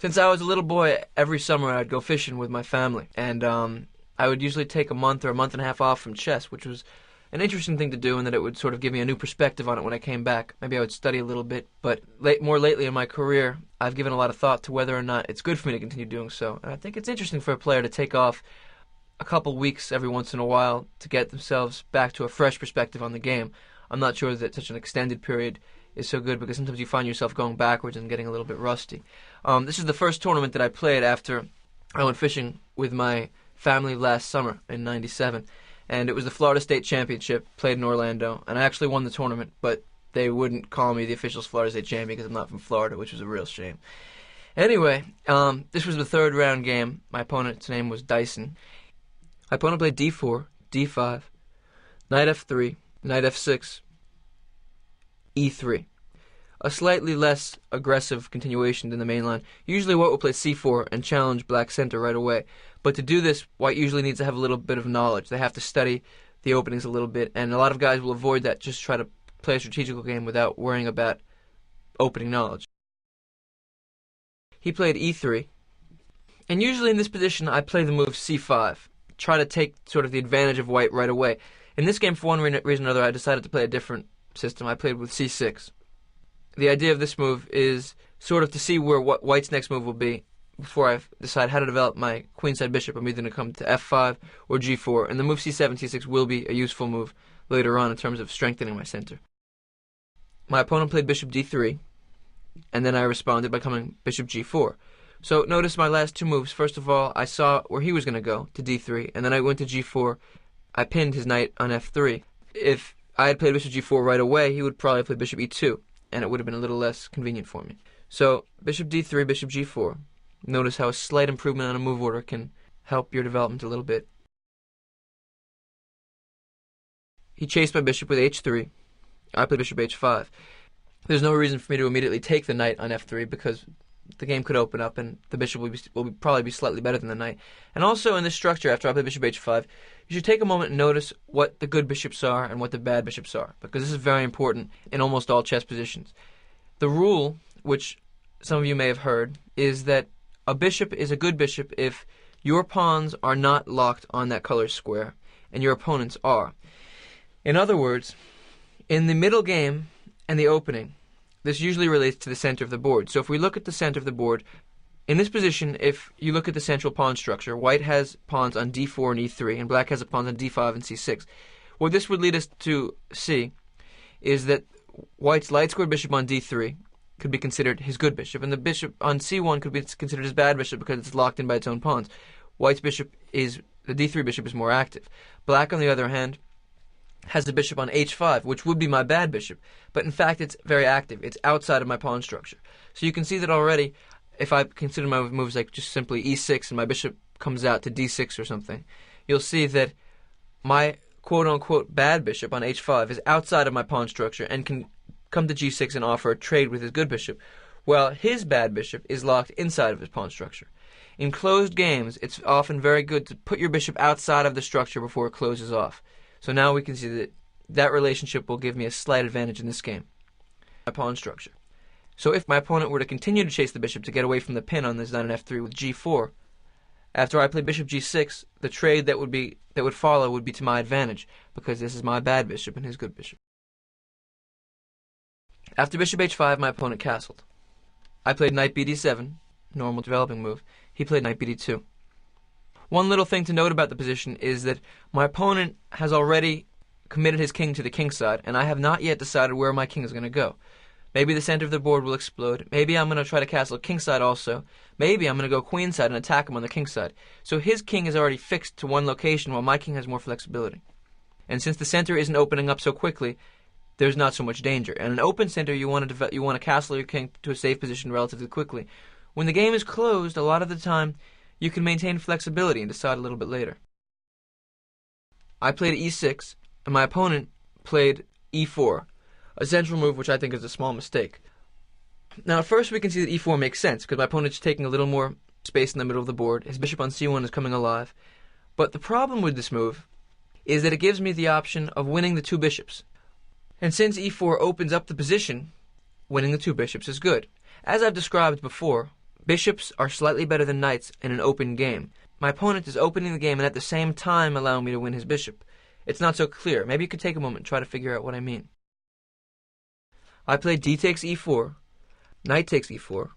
Since I was a little boy, every summer I'd go fishing with my family, and I would usually take a month or a month and a half off from chess, which was an interesting thing to do, and that it would sort of give me a new perspective on it when I came back. Maybe I would study a little bit, but more lately in my career, I've given a lot of thought to whether or not it's good for me to continue doing so. And I think it's interesting for a player to take off a couple weeks every once in a while to get themselves back to a fresh perspective on the game. I'm not sure that such an extended period is so good because sometimes you find yourself going backwards and getting a little bit rusty. This is the first tournament that I played after I went fishing with my family last summer in '97, and it was the Florida State Championship, played in Orlando, and I actually won the tournament, but they wouldn't call me the official Florida State champion because I'm not from Florida, which was a real shame. Anyway, this was the third round game. My opponent's name was Dyson. My opponent played d4, d5, knight f3, knight f6, e3. A slightly less aggressive continuation than the main line. Usually white will play c4 and challenge black center right away. But to do this, white usually needs to have a little bit of knowledge. They have to study the openings a little bit, and a lot of guys will avoid that, just try to play a strategical game without worrying about opening knowledge. He played e3, and usually in this position I play the move c5, try to take sort of the advantage of white right away. In this game, for one reason or another, I decided to play a different system. I played with c6. The idea of this move is sort of to see where white's next move will be before I decide how to develop my queenside bishop. I'm either going to come to f5 or g4, and the move c7, c6 will be a useful move later on in terms of strengthening my center. My opponent played bishop d3, and then I responded by coming bishop g4. So notice my last two moves. First of all, I saw where he was going to go, to d3, and then I went to g4. I pinned his knight on f3. If I had played bishop g4 right away, he would probably play bishop e2, and it would have been a little less convenient for me. So bishop d3, bishop g4. Notice how a slight improvement on a move order can help your development a little bit. He chased my bishop with h3. I played bishop h5. There's no reason for me to immediately take the knight on f3 because the game could open up and the bishop will probably be slightly better than the knight. And also in this structure, after I play bishop h5, you should take a moment and notice what the good bishops are and what the bad bishops are, because this is very important in almost all chess positions. The rule, which some of you may have heard, is that a bishop is a good bishop if your pawns are not locked on that color square and your opponents are. In other words, in the middle game and the opening, this usually relates to the center of the board. So if we look at the center of the board, in this position, if you look at the central pawn structure, white has pawns on d4 and e3, and black has pawns on d5 and c6. What this would lead us to see is that white's light-squared bishop on d3 could be considered his good bishop, and the bishop on c1 could be considered his bad bishop because it's locked in by its own pawns. White's bishop is, the d3 bishop is more active. Black, on the other hand, has the bishop on h5, which would be my bad bishop, but in fact it's very active. It's outside of my pawn structure. So you can see that already, if I consider my moves like just simply e6 and my bishop comes out to d6 or something, you'll see that my quote-unquote bad bishop on h5 is outside of my pawn structure and can come to g6 and offer a trade with his good bishop, while his bad bishop is locked inside of his pawn structure. In closed games, it's often very good to put your bishop outside of the structure before it closes off. So now we can see that that relationship will give me a slight advantage in this game, my pawn structure. So if my opponent were to continue to chase the bishop to get away from the pin on this knight on f3 with g4, after I play bishop g6, the trade that would follow would be to my advantage, because this is my bad bishop and his good bishop. After bishop h5, my opponent castled. I played knight bd7, normal developing move. He played knight bd2. One little thing to note about the position is that my opponent has already committed his king to the king side, and I have not yet decided where my king is going to go. Maybe the center of the board will explode. Maybe I'm going to try to castle king side also. Maybe I'm going to go queen side and attack him on the king side. So his king is already fixed to one location while my king has more flexibility. And since the center isn't opening up so quickly, there's not so much danger. And an open center, you want to castle your king to a safe position relatively quickly. When the game is closed, a lot of the time, you can maintain flexibility and decide a little bit later. I played e6, and my opponent played e4, a central move which I think is a small mistake. Now at first we can see that e4 makes sense, because my opponent's taking a little more space in the middle of the board. His bishop on c1 is coming alive. But the problem with this move is that it gives me the option of winning the two bishops. And since e4 opens up the position, winning the two bishops is good. As I've described before, Bishops are slightly better than knights in an open game. My opponent is opening the game and at the same time allowing me to win his bishop. It's not so clear. Maybe you could take a moment and try to figure out what I mean. I played d takes e4, knight takes e4,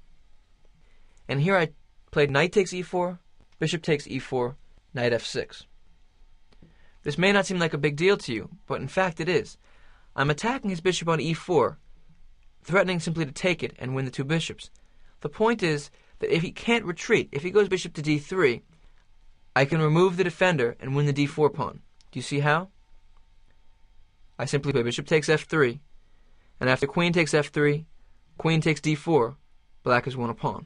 and here I played knight takes e4, bishop takes e4, knight f6. This may not seem like a big deal to you, but in fact it is. I'm attacking his bishop on e4, threatening simply to take it and win the two bishops. The point is that if he can't retreat, if he goes bishop to d3, I can remove the defender and win the d4 pawn. Do you see how? I simply play bishop takes f3, and after queen takes f3, queen takes d4, black has won a pawn.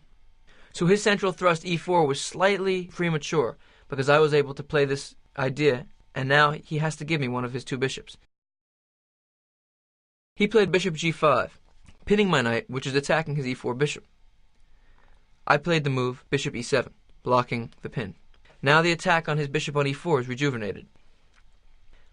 So his central thrust e4 was slightly premature because I was able to play this idea, and now he has to give me one of his two bishops. He played bishop g5, pinning my knight, which is attacking his e4 bishop. I played the move bishop e7, blocking the pin. Now the attack on his bishop on e4 is rejuvenated.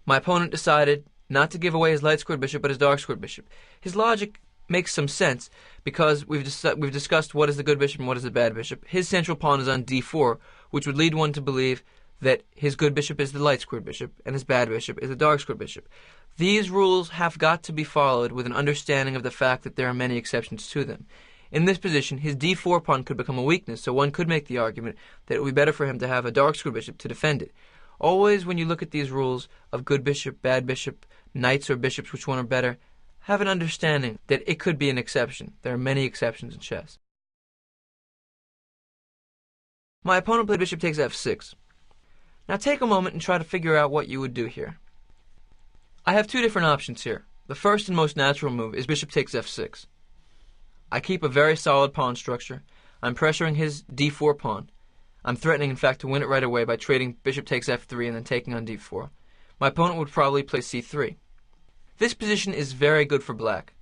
My opponent decided not to give away his light-squared bishop, but his dark-squared bishop. His logic makes some sense because we've discussed what is the good bishop and what is the bad bishop. His central pawn is on d4, which would lead one to believe that his good bishop is the light-squared bishop and his bad bishop is the dark-squared bishop. These rules have got to be followed with an understanding of the fact that there are many exceptions to them. In this position, his d4 pawn could become a weakness, so one could make the argument that it would be better for him to have a dark-squared bishop to defend it. Always, when you look at these rules of good bishop, bad bishop, knights or bishops, which one are better, have an understanding that it could be an exception. There are many exceptions in chess. My opponent played bishop takes f6. Now take a moment and try to figure out what you would do here. I have two different options here. The first and most natural move is bishop takes f6. I keep a very solid pawn structure. I'm pressuring his d4 pawn. I'm threatening, in fact, to win it right away by trading bishop takes f3 and then taking on d4. My opponent would probably play c3. This position is very good for black,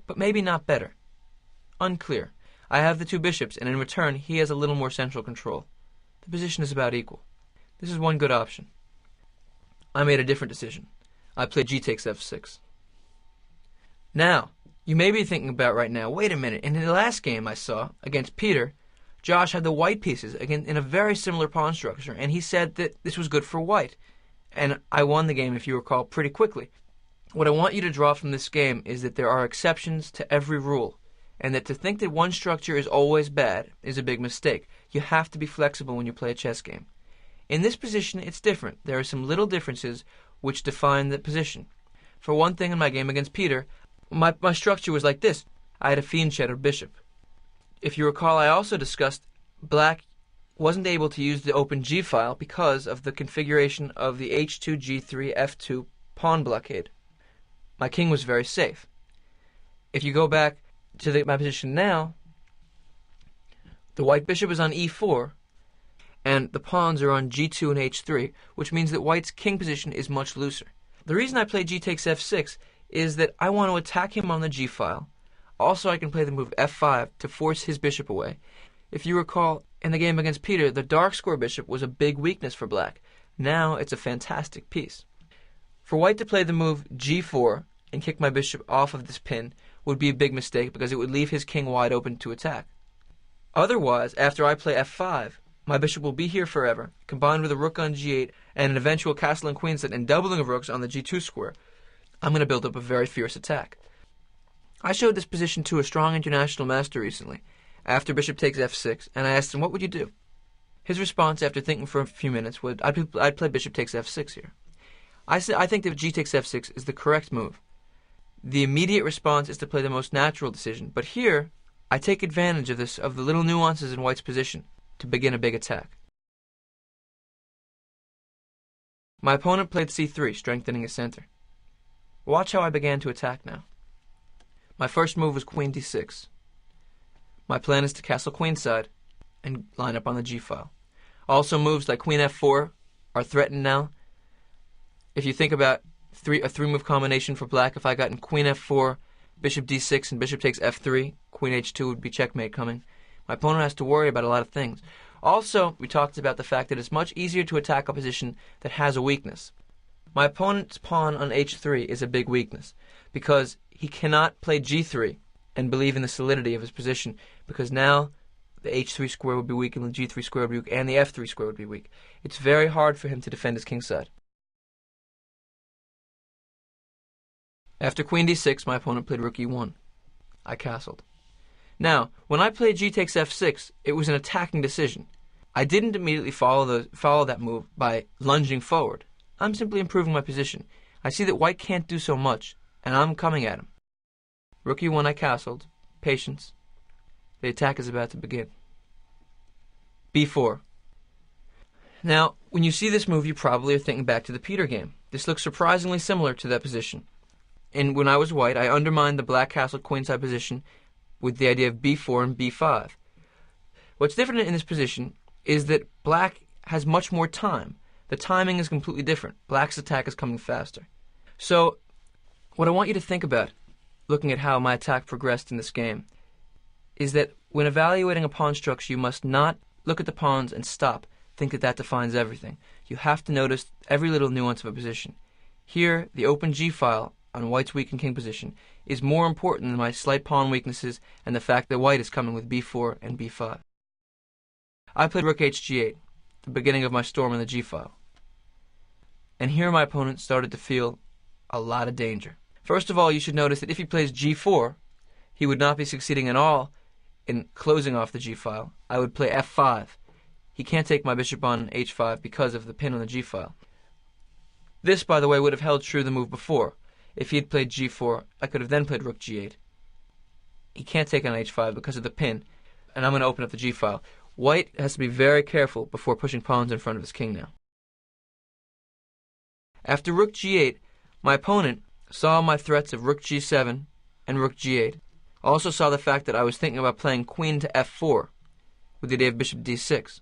but maybe not better. Unclear. I have the two bishops, and in return, he has a little more central control. The position is about equal. This is one good option. I made a different decision. I played g takes f6. Now, you may be thinking about right now, wait a minute, in the last game I saw against Peter, Josh had the white pieces again in a very similar pawn structure, and he said that this was good for white. And I won the game, if you recall, pretty quickly. What I want you to draw from this game is that there are exceptions to every rule, and that to think that one structure is always bad is a big mistake. You have to be flexible when you play a chess game. In this position, it's different. There are some little differences which define the position. For one thing, in my game against Peter, my structure was like this. I had a fianchetto bishop. If you recall, I also discussed black wasn't able to use the open G file because of the configuration of the H2, G3, F2 pawn blockade. My king was very safe. If you go back to my position now, the white bishop is on E4, and the pawns are on G2 and H3, which means that white's king position is much looser. The reason I play G takes F6 is that I want to attack him on the G file. Also, I can play the move F5 to force his bishop away. If you recall, in the game against Peter, the dark square bishop was a big weakness for black. Now it's a fantastic piece. For white to play the move G4 and kick my bishop off of this pin would be a big mistake because it would leave his king wide open to attack. Otherwise, after I play F5, my bishop will be here forever, combined with a rook on G8 and an eventual castle and queen set and doubling of rooks on the G2 square. I'm going to build up a very fierce attack. I showed this position to a strong international master recently, after bishop takes F6, and I asked him, what would you do? His response, after thinking for a few minutes, was, I'd play bishop takes F6 here. I said, I think that G takes F6 is the correct move. The immediate response is to play the most natural decision, but here, I take advantage of the little nuances in white's position to begin a big attack. My opponent played C3, strengthening his center. Watch how I began to attack now. My first move was queen d6. My plan is to castle queenside and line up on the G file. Also, moves like queen f4 are threatened now. If you think about a three-move combination for black, if I got in queen f4, bishop d6, and bishop takes f3, queen h2 would be checkmate coming. My opponent has to worry about a lot of things. Also, we talked about the fact that it's much easier to attack a position that has a weakness. My opponent's pawn on h3 is a big weakness because he cannot play g3 and believe in the solidity of his position because now the h3 square would be weak, and the g3 square would be weak, and the f3 square would be weak. It's very hard for him to defend his kingside. After queen d6, my opponent played rook e1. I castled. Now, when I played g takes f6, it was an attacking decision. I didn't immediately follow that move by lunging forward. I'm simply improving my position. I see that white can't do so much, and I'm coming at him. Rook e1, I castled. Patience. The attack is about to begin. b4. Now, when you see this move, you probably are thinking back to the Peter game. This looks surprisingly similar to that position. And when I was white, I undermined the black castle queenside position with the idea of b4 and b5. What's different in this position is that black has much more time. The timing is completely different. Black's attack is coming faster. So, what I want you to think about, looking at how my attack progressed in this game, is that when evaluating a pawn structure, you must not look at the pawns and think that defines everything. You have to notice every little nuance of a position. Here, the open G file on white's weakened king position is more important than my slight pawn weaknesses and the fact that white is coming with b4 and b5. I played rook hg8, the beginning of my storm in the G file. And here my opponent started to feel a lot of danger. First of all, you should notice that if he plays g4, he would not be succeeding at all in closing off the G file. I would play f5. He can't take my bishop on h5 because of the pin on the G file. This, by the way, would have held true the move before. If he had played g4, I could have then played rook g8. He can't take on h5 because of the pin, and I'm going to open up the G file. White has to be very careful before pushing pawns in front of his king now. After rook g8, my opponent saw my threats of rook g7 and rook g8. Also saw the fact that I was thinking about playing queen to f4 with the idea of bishop d6.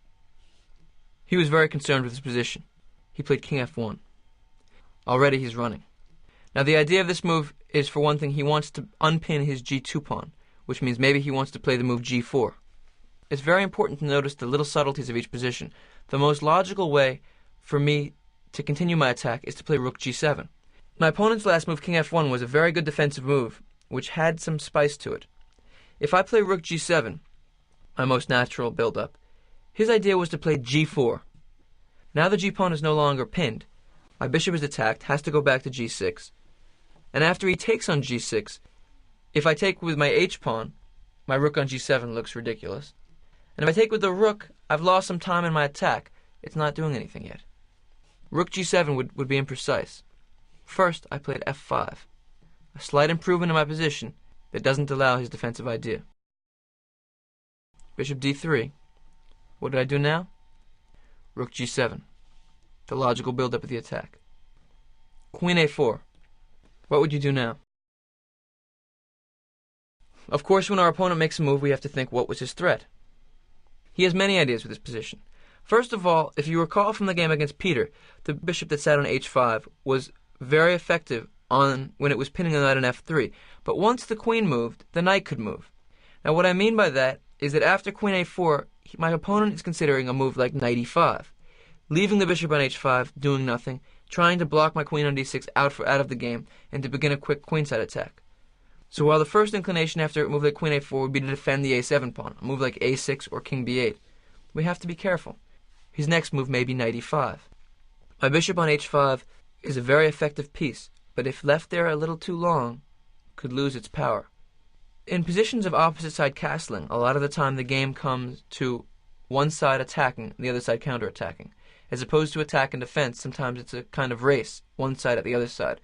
He was very concerned with his position. He played king f1. Already he's running. Now the idea of this move is, for one thing, he wants to unpin his g2 pawn, which means maybe he wants to play the move g4. It's very important to notice the little subtleties of each position. The most logical way for me to continue my attack is to play rook g7. My opponent's last move, king f1, was a very good defensive move, which had some spice to it. If I play rook g7, my most natural build-up, his idea was to play g4. Now the g-pawn is no longer pinned. My bishop is attacked, has to go back to g6. And after he takes on g6, if I take with my h-pawn, my rook on g7 looks ridiculous. And if I take with the rook, I've lost some time in my attack. It's not doing anything yet. Rook g7 would be imprecise. First, I played f5. A slight improvement in my position that doesn't allow his defensive idea. Bishop d3. What did I do now? Rook g7. The logical build-up of the attack. Queen a4. What would you do now? Of course, when our opponent makes a move, we have to think, what was his threat? He has many ideas with this position. First of all, if you recall from the game against Peter, the bishop that sat on h5 was very effective when it was pinning the knight on f3. But once the queen moved, the knight could move. Now what I mean by that is that after queen a4, my opponent is considering a move like knight e5, leaving the bishop on h5, doing nothing, trying to block my queen on d6 out of the game, and to begin a quick queenside attack. So while the first inclination after a move like queen a4 would be to defend the a7 pawn, a move like a6 or king b8, we have to be careful. His next move may be knight e5. My bishop on h5 is a very effective piece, but if left there a little too long, could lose its power. In positions of opposite side castling, a lot of the time the game comes to one side attacking and the other side counterattacking. As opposed to attack and defense, sometimes it's a kind of race, one side at the other side.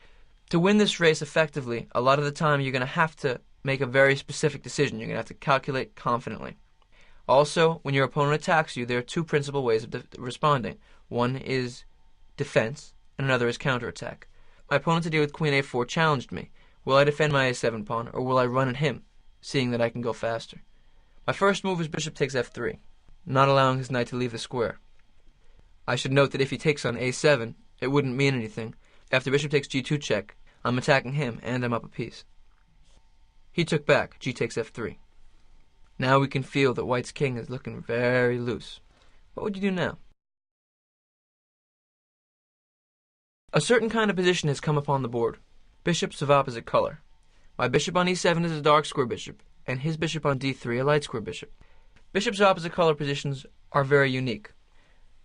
To win this race effectively, a lot of the time you're going to have to make a very specific decision. You're going to have to calculate confidently. Also, when your opponent attacks you, there are two principal ways of responding. One is defense, and another is counterattack. My opponent's idea with queen a4 challenged me. Will I defend my a7 pawn, or will I run at him, seeing that I can go faster? My first move is bishop takes f3, not allowing his knight to leave the square. I should note that if he takes on a7, it wouldn't mean anything. After bishop takes g2 check, I'm attacking him, and I'm up a piece. He took back, g takes f3. Now we can feel that white's king is looking very loose. What would you do now? A certain kind of position has come upon the board. Bishops of opposite color. My bishop on e7 is a dark square bishop, and his bishop on d3 a light square bishop. Bishops of opposite color positions are very unique.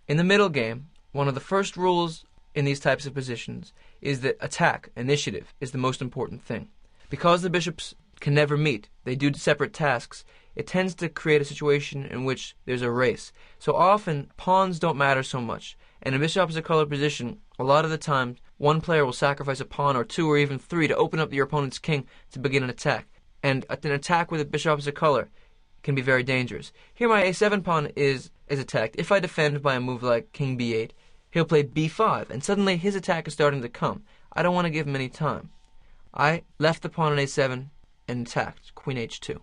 In the middle game, one of the first rules in these types of positions is that attack, initiative, is the most important thing. Because the bishops can never meet, they do separate tasks, it tends to create a situation in which there's a race. So often, pawns don't matter so much. And in bishop opposite color position, a lot of the time, one player will sacrifice a pawn or two or even three to open up your opponent's king to begin an attack. And an attack with a bishop opposite color can be very dangerous. Here my a7 pawn is attacked. If I defend by a move like king b8, he'll play b5, and suddenly his attack is starting to come. I don't want to give him any time. I left the pawn on a7 and attacked, queen h2.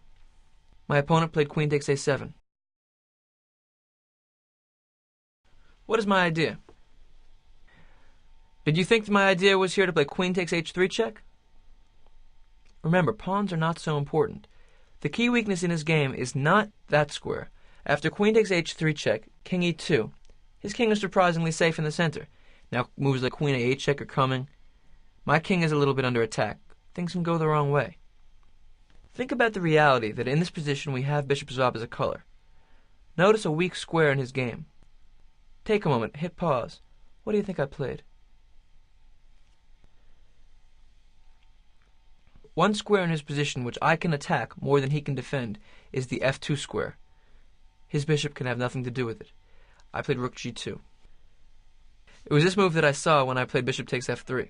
My opponent played queen takes a7. What is my idea? Did you think my idea was here to play queen takes h3 check? Remember, pawns are not so important. The key weakness in his game is not that square. After queen takes h3 check, king e2, his king is surprisingly safe in the center. Now moves like queen a8 check are coming. My king is a little bit under attack. Things can go the wrong way. Think about the reality that in this position we have bishops of opposite color. Notice a weak square in his game. Take a moment, hit pause. What do you think I played? One square in his position which I can attack more than he can defend is the f2 square. His bishop can have nothing to do with it. I played rook g2. It was this move that I saw when I played bishop takes f3.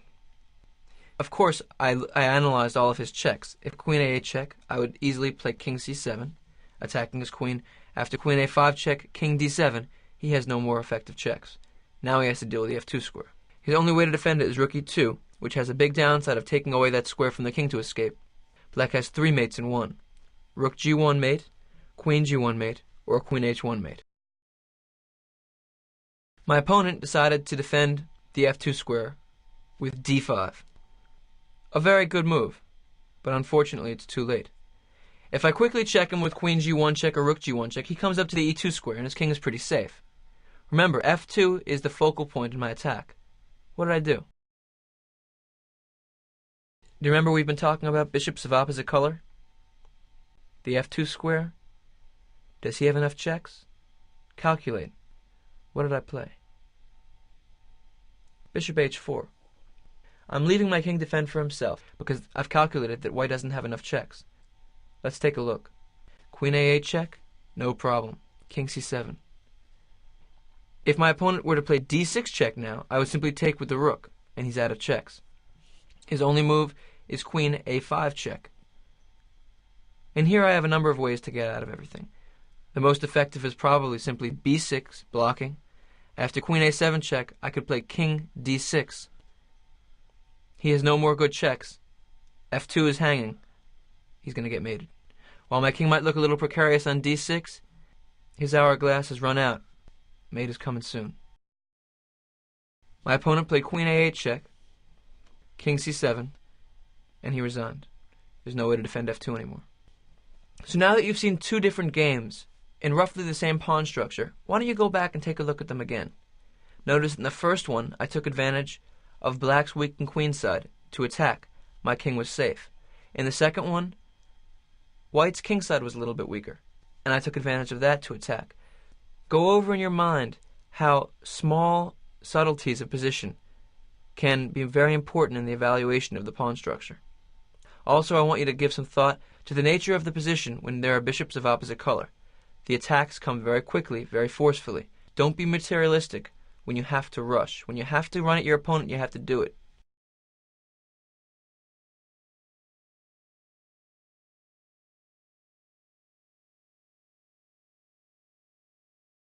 Of course, I analyzed all of his checks. If queen a8 check, I would easily play king c7, attacking his queen. After queen a5 check, king d7, he has no more effective checks. Now he has to deal with the f2 square. His only way to defend it is rook e2, which has a big downside of taking away that square from the king to escape. Black has three mates in one. Rook g1 mate, queen g1 mate, or queen h1 mate. My opponent decided to defend the f2 square with d5. A very good move, but unfortunately it's too late. If I quickly check him with queen g1 check or rook g1 check, he comes up to the e2 square and his king is pretty safe. Remember, f2 is the focal point in my attack. What did I do? Do you remember we've been talking about bishops of opposite color? The f2 square? Does he have enough checks? Calculate. What did I play? Bishop h4. I'm leaving my king defend for himself because I've calculated that white doesn't have enough checks. Let's take a look. Queen a8 check? No problem. King c7. If my opponent were to play d6 check now, I would simply take with the rook, and he's out of checks. His only move is queen a5 check. And here I have a number of ways to get out of everything. The most effective is probably simply b6, blocking. After queen a7 check, I could play king d6. He has no more good checks. f2 is hanging. He's going to get mated. While my king might look a little precarious on d6, his hourglass has run out. Mate is coming soon. My opponent played queen a8 check, king c7, and he resigned. There's no way to defend f2 anymore. So now that you've seen two different games in roughly the same pawn structure, why don't you go back and take a look at them again? Notice in the first one, I took advantage of black's weakened queen side to attack. My king was safe. In the second one, white's king side was a little bit weaker, and I took advantage of that to attack. Go over in your mind how small subtleties of position can be very important in the evaluation of the pawn structure. Also, I want you to give some thought to the nature of the position when there are bishops of opposite color. The attacks come very quickly, very forcefully. Don't be materialistic when you have to rush. When you have to run at your opponent, you have to do it.